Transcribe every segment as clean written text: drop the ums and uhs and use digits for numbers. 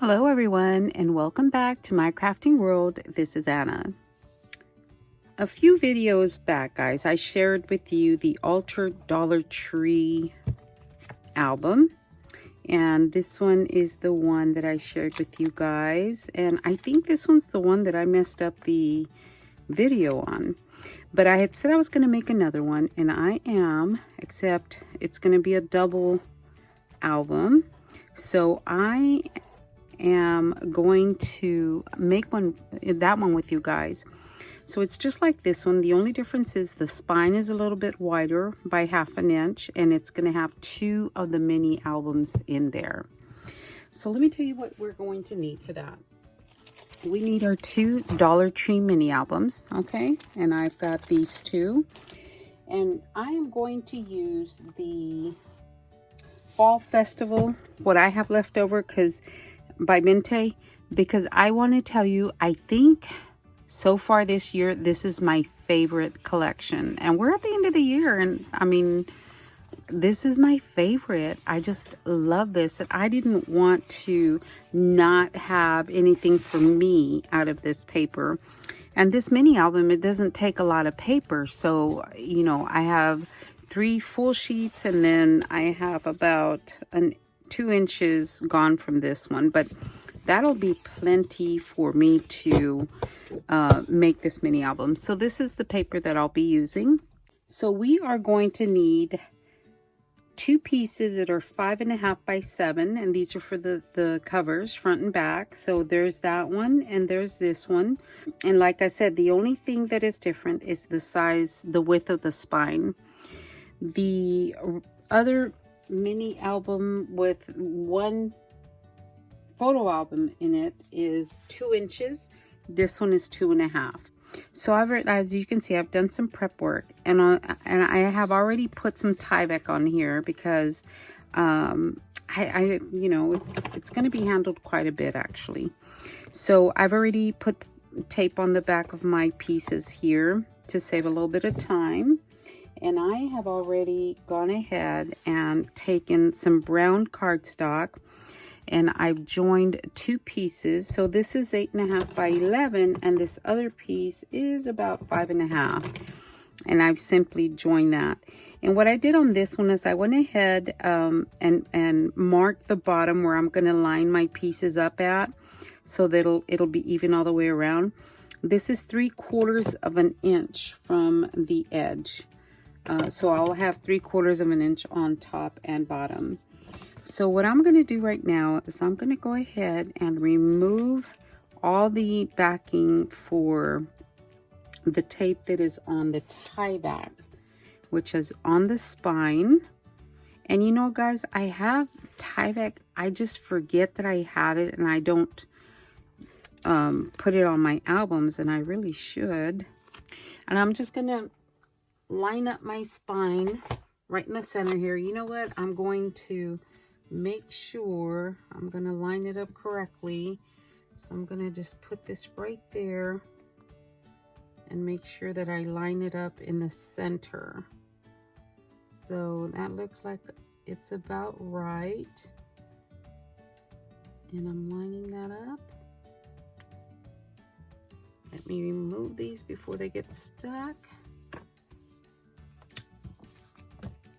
Hello everyone and welcome back to my crafting world. This is Anna. A few videos back, guys, I shared with you the Altered Dollar Tree album, and this one is the one that I shared with you guys, and I think this one's the one that I messed up the video on. But I had said I was going to make another one, and I am, except it's going to be a double album. So I am going to make that one with you guys. So it's just like this one. The only difference is the spine is a little bit wider by 1/2 inch, and it's going to have 2 of the mini albums in there. So let me tell you what we're going to need for that. We need our 2 Dollar Tree mini albums, okay? And I've got these 2. And I am going to use the Fall Festival, what I have left over, by Mente, because I want to tell you, I think so far this year, this is my favorite collection. And we're at the end of the year, and I mean, this is my favorite. I just love this, and I didn't want to not have anything for me out of this paper. And this mini album, it doesn't take a lot of paper, so you know, I have 3 full sheets, and then I have about 2 inches gone from this one, but that'll be plenty for me to make this mini album. So this is the paper that I'll be using. So we are going to need 2 pieces that are 5.5 by 7, and these are for the covers, front and back. So there's that one, and there's this one. And like I said, the only thing that is different is the size, the width of the spine. The other mini album with 1 photo album in it is 2 inches. This one is 2.5. So as you can see, I've done some prep work, and I have already put some Tyvek on here because I you know, it's going to be handled quite a bit actually. So I've already put tape on the back of my pieces here to save a little bit of time. And I have already gone ahead and taken some brown cardstock, and I've joined 2 pieces. So this is 8.5 by 11, and this other piece is about 5.5. And I've simply joined that. And what I did on this one is I went ahead and marked the bottom where I'm going to line my pieces up at, so that it'll be even all the way around. This is 3/4 of an inch from the edge. So I'll have 3/4 of an inch on top and bottom. So what I'm going to do right now is I'm going to go ahead and remove all the backing for the tape that is on the tie back, which is on the spine. And you know, guys, I have Tyvek. I just forget that I have it, and I don't put it on my albums, and I really should. And I'm just going to line up my spine right in the center here. You know what? I'm going to make sure I'm going to line it up correctly. So I'm going to just put this right there and make sure that I line it up in the center. So that looks like it's about right. And I'm lining that up. Let me remove these before they get stuck.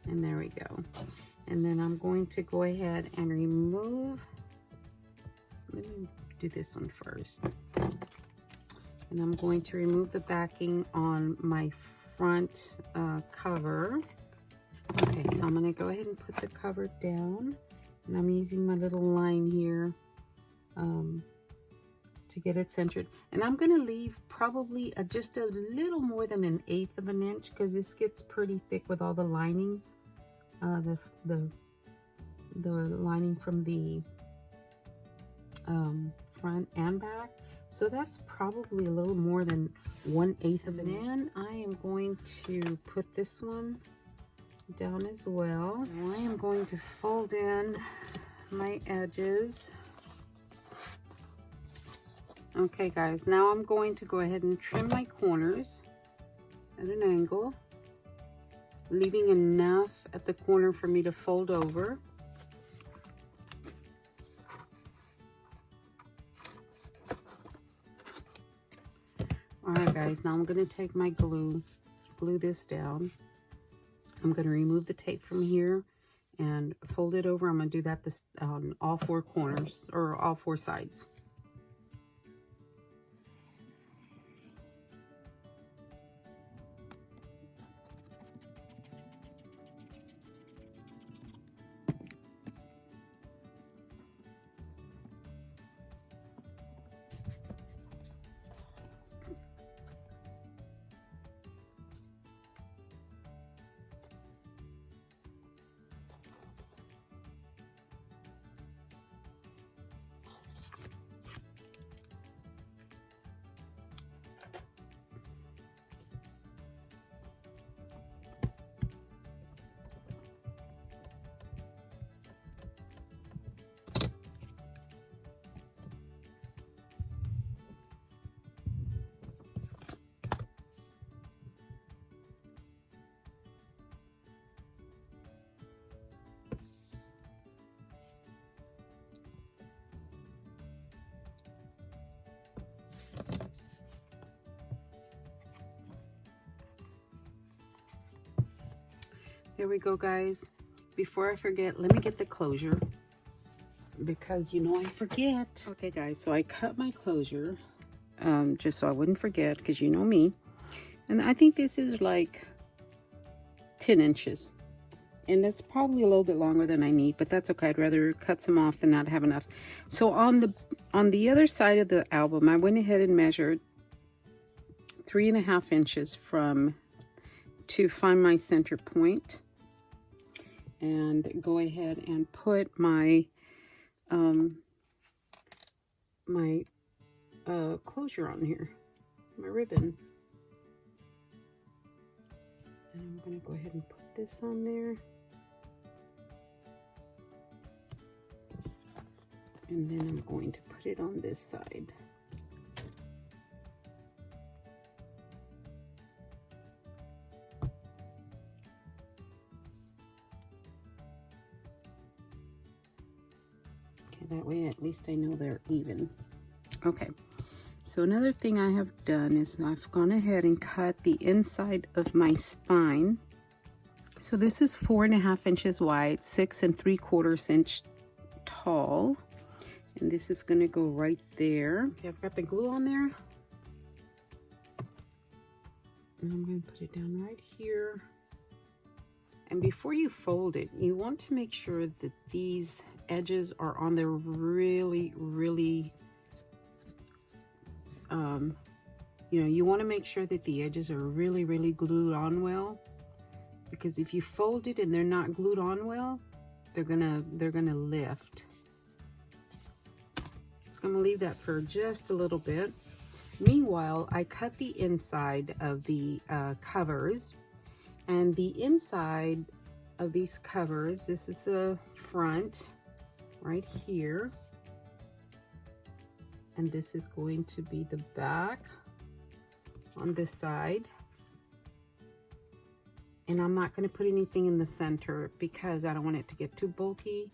And there we go. And then I'm going to go ahead and remove, let me do this one first. And I'm going to remove the backing on my front cover. Okay, so I'm going to go ahead and put the cover down. And I'm using my little line here to get it centered. And I'm going to leave probably just a little more than 1/8 of an inch, because this gets pretty thick with all the linings. The lining from the front and back. So that's probably a little more than 1/8 of an inch. And I am going to put this one down as well. Now I am going to fold in my edges. Okay guys, now I'm going to go ahead and trim my corners at an angle, leaving enough at the corner for me to fold over. All right, guys, now I'm going to take my glue this down. I'm going to remove the tape from here and fold it over. I'm going to do that on all four corners, or all four sides. There we go, guys. Before I forget, let me get the closure, because you know I forget. Okay, guys, so I cut my closure just so I wouldn't forget, because you know me. And I think this is like 10 inches. And it's probably a little bit longer than I need, but that's okay. I'd rather cut some off than not have enough. So on the other side of the album, I went ahead and measured 3.5 inches to find my center point, and go ahead and put my closure on here, my ribbon. And I'm going to go ahead and put this on there. And then I'm going to put it on this side. That way at least I know they're even. Okay, so another thing I have done is I've gone ahead and cut the inside of my spine. So this is 4.5 inches wide, 6 3/4 inch tall, and this is going to go right there. Okay, I've got the glue on there, and I'm going to put it down right here. And before you fold it, you want to make sure that these edges are on there really, you want to make sure that the edges are really glued on well, because if you fold it and they're not glued on well, they're gonna lift. So I'm gonna leave that for just a little bit. Meanwhile, I cut the inside of the covers, and the inside of these covers, this is the front right here, and this is going to be the back on this side. And I'm not going to put anything in the center because I don't want it to get too bulky,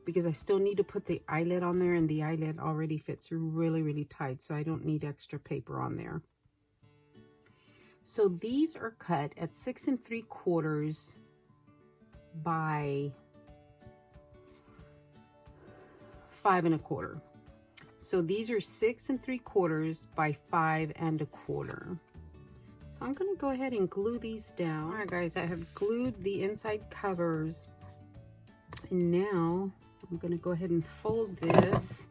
because I still need to put the eyelet on there, and the eyelet already fits really tight, so I don't need extra paper on there. So these are cut at 6 3/4 by 5 1/4. So these are 6 3/4 by 5 1/4. So I'm going to go ahead and glue these down. All right, guys, I have glued the inside covers, and now I'm going to go ahead and fold this.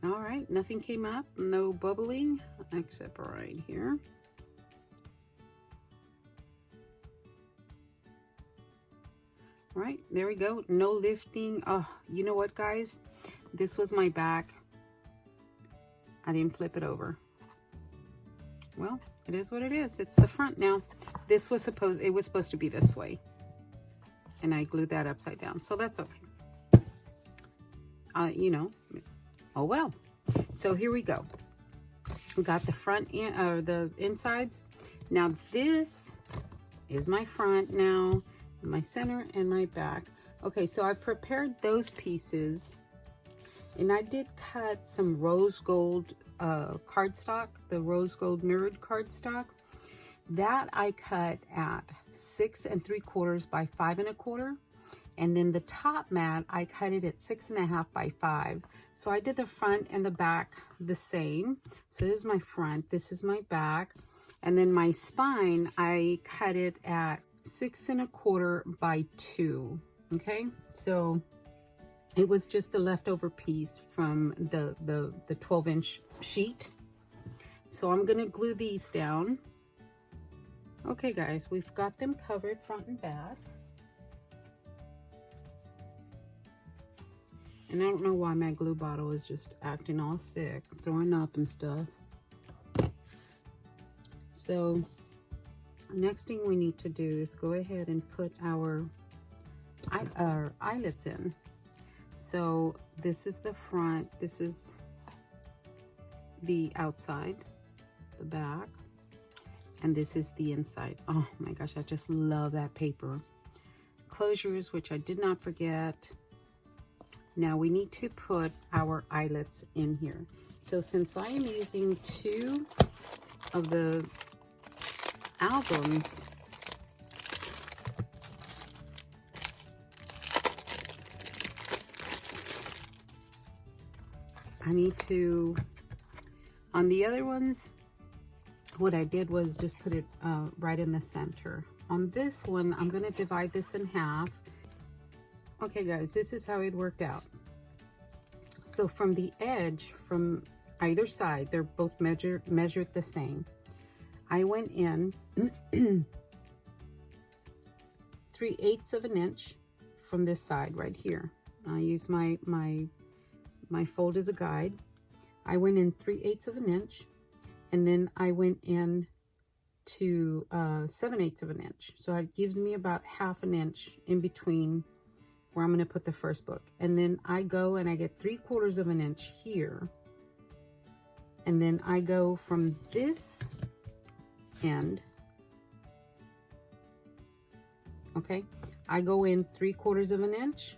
All right, nothing came up, no bubbling, except right here. All right, there we go, no lifting. Oh, you know what, guys? This was my back. I didn't flip it over. Well, it is what it is. It's the front now. It was supposed to be this way, and I glued that upside down, so that's okay. Oh well. So here we go. We got the front end, or the insides. Now this is my front now, my center and my back. Okay, so I prepared those pieces, and I did cut some rose gold cardstock, the rose gold mirrored cardstock. That I cut at 6 3/4 by 5 1/4. And then the top mat, I cut it at 6 1/2 by 5. So I did the front and the back the same. So this is my front, this is my back. And then my spine, I cut it at 6 1/4 by 2. Okay, so it was just the leftover piece from the 12-inch sheet. So I'm gonna glue these down. Okay guys, we've got them covered front and back. And I don't know why my glue bottle is just acting all sick, throwing up and stuff. So next thing we need to do is go ahead and put our eyelets in. So this is the front, this is the outside, the back, and this is the inside. Oh my gosh, I just love that paper. Closures, which I did not forget. Now we need to put our eyelets in here. So since I am using 2 of the albums, I need to, on the other ones, what I did was just put it right in the center. On this one, I'm gonna divide this in half. Okay guys, this is how it worked out. So from the edge, from either side, they're both measured the same. I went in 3/8 of an inch from this side right here. I use my fold as a guide. I went in 3/8 of an inch, and then I went in to 7/8 of an inch. So it gives me about 1/2 an inch in between where I'm going to put the first book. And then I go and I get 3/4 of an inch here. And then I go from this end, okay, I go in 3/4 of an inch,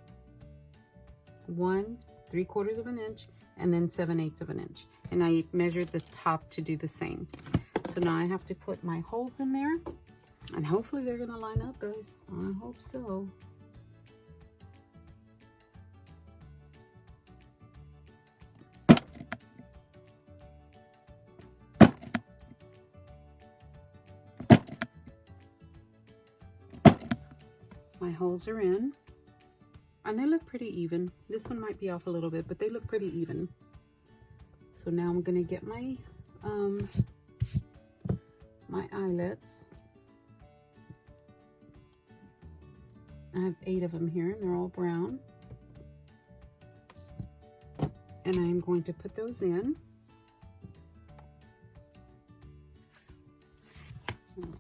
1 3/4 of an inch, and then 7/8 of an inch. And I measured the top to do the same. So now I have to put my holes in there, and hopefully they're gonna line up, guys. I hope so. My holes are in, and they look pretty even. This one might be off a little bit, but they look pretty even. So now I'm gonna get my my eyelets. I have 8 of them here, and they're all brown. And I am going to put those in.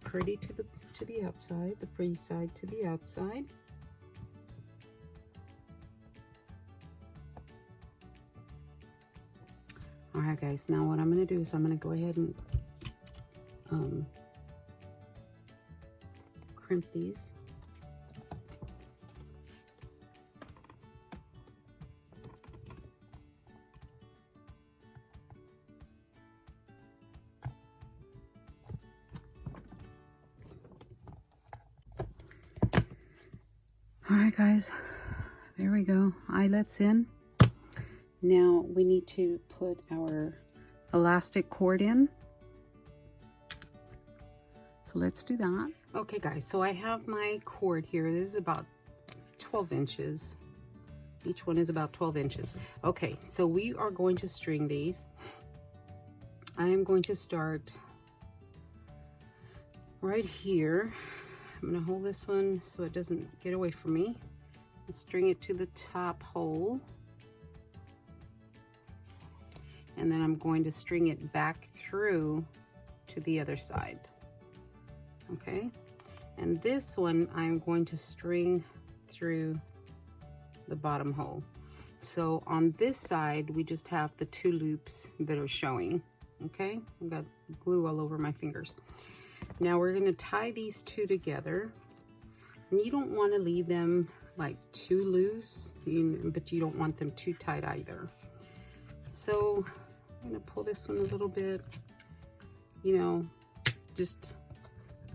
Pretty to the outside, the pretty side to the outside. All right, guys. Now what I'm going to do is I'm going to go ahead and crimp these. All right, guys, there we go. Eyelets in. Now we need to put our elastic cord in. So let's do that. Okay, guys, so I have my cord here. This is about 12 inches. Each one is about 12 inches. Okay, so we are going to string these. I am going to start right here. I'm going to hold this one so it doesn't get away from me. And string it to the top hole. And then I'm going to string it back through to the other side. Okay? And this one I'm going to string through the bottom hole. So on this side, we just have the 2 loops that are showing. Okay, I've got glue all over my fingers. Now we're going to tie these two together, and you don't want to leave them like too loose, but you don't want them too tight either. So I'm going to pull this one a little bit, you know, just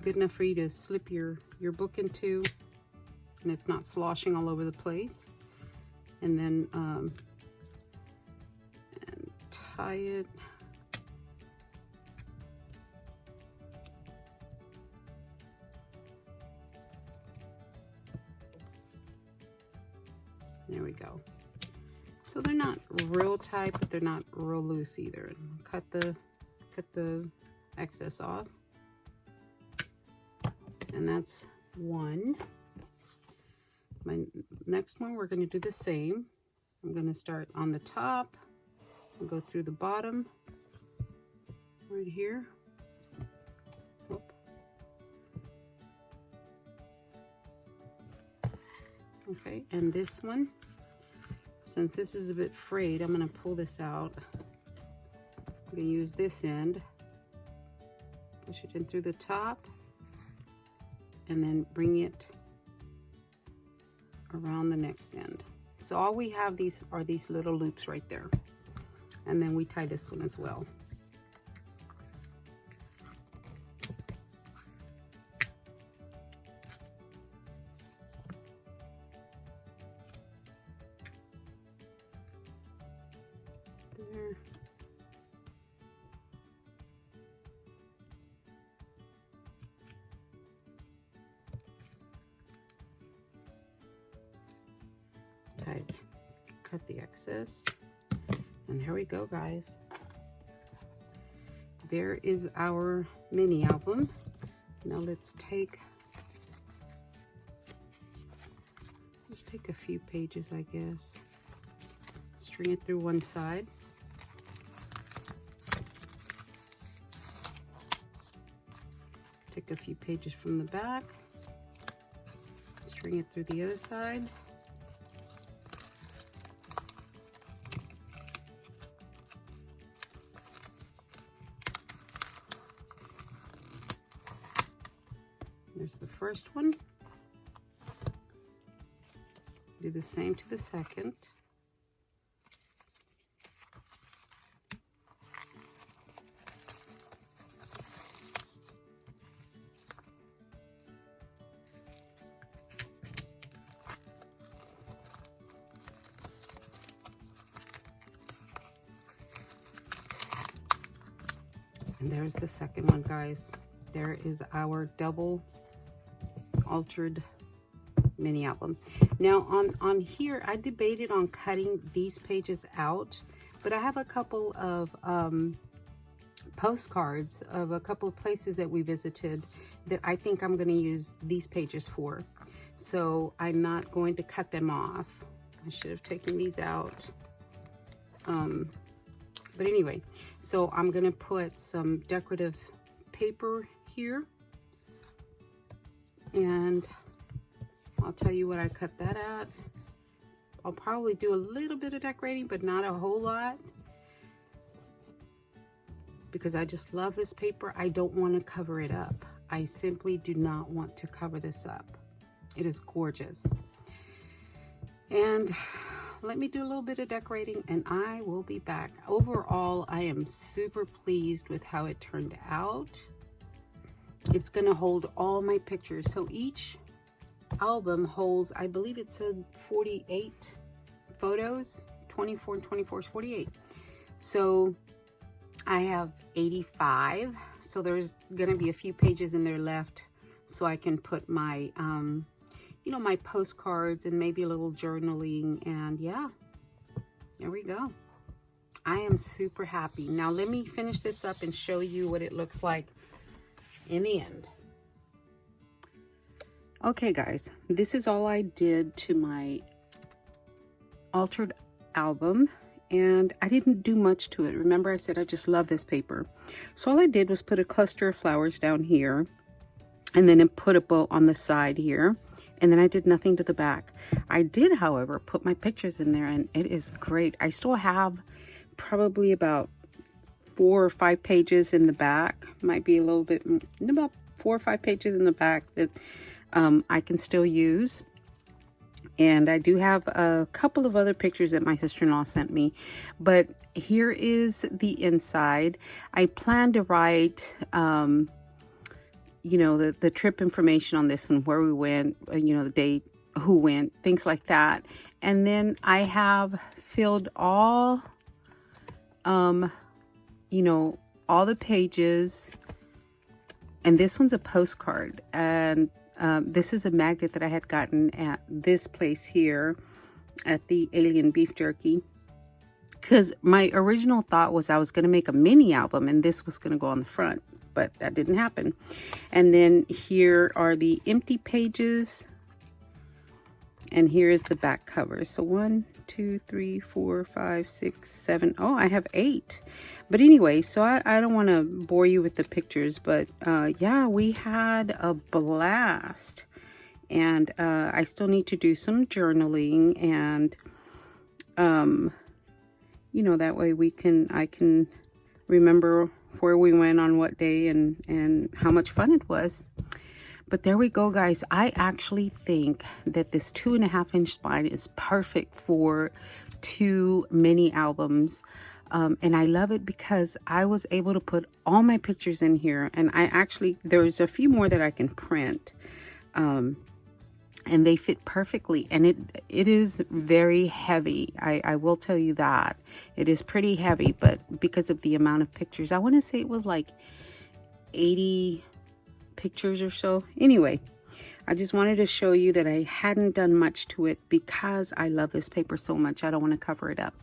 good enough for you to slip your book into, and it's not sloshing all over the place. And then and tie it. There we go. So they're not real tight, but they're not real loose either. Cut the excess off. And that's one. My next one, we're going to do the same. I'm going to start on the top and go through the bottom right here. Whoop. Okay, and this one, since this is a bit frayed, I'm going to pull this out. I'm going to use this end, push it in through the top, and then bring it around the next end. So all we have are these little loops right there, and then we tie this one as well. There. Cut the excess, and there we go, guys. There is our mini album. Now let's just take a few pages, I guess. String it through one side. Take a few pages from the back. String it through the other side. There's the first one. Do the same to the second. And there's the second one, guys. There is our double altered mini album. Now on here, I debated on cutting these pages out, but I have a couple of postcards of a couple of places that we visited that I think I'm going to use these pages for. So I'm not going to cut them off. I should have taken these out. But anyway, so I'm going to put some decorative paper here, and I'll tell you what I cut that at. I'll probably do a little bit of decorating, but not a whole lot, because I just love this paper. I don't want to cover it up. I simply do not want to cover this up. It is gorgeous. And let me do a little bit of decorating and I will be back. Overall, I am super pleased with how it turned out. It's going to hold all my pictures. So each album holds, I believe it said 48 photos. 24 and 24 is 48. So I have 85. So there's going to be a few pages in there left so I can put my you know, my postcards and maybe a little journaling. And yeah, there we go. I am super happy. Now let me finish this up and show you what it looks like in the end. Okay guys, this is all I did to my altered album, and I didn't do much to it. Remember I said I just love this paper. So all I did was put a cluster of flowers down here, and then put a bow on the side here. And then I did nothing to the back. I did, however, put my pictures in there, and it is great. I still have probably about 4 or 5 pages in the back. Might be a little bit, about 4 or 5 pages in the back that I can still use. And I do have a couple of other pictures that my sister-in-law sent me. But here is the inside. I plan to write, you know, the trip information on this one, where we went, you know, the date, who went, things like that. And then I have filled all, you know, all the pages. And this one's a postcard. And this is a magnet that I had gotten at this place here at the Alien Beef Jerky. Because my original thought was I was going to make a mini album and this was going to go on the front. But that didn't happen. And then here are the empty pages. And here is the back cover. So 1, 2, 3, 4, 5, 6, 7. Oh, I have 8. But anyway, so I don't want to bore you with the pictures. But yeah, we had a blast. And I still need to do some journaling. And, you know, that way I can remember where we went on what day and how much fun it was. But there we go, guys. I actually think that this 2.5-inch spine is perfect for 2 mini albums. And I love it because I was able to put all my pictures in here. And there's a few more that I can print. And they fit perfectly. And it is very heavy. I will tell you that. It is pretty heavy, but because of the amount of pictures, I want to say it was like 80 pictures or so. Anyway, I just wanted to show you that I hadn't done much to it because I love this paper so much. I don't want to cover it up.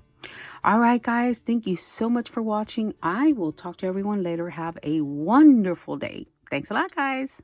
All right, guys, thank you so much for watching. I will talk to everyone later. Have a wonderful day. Thanks a lot, guys.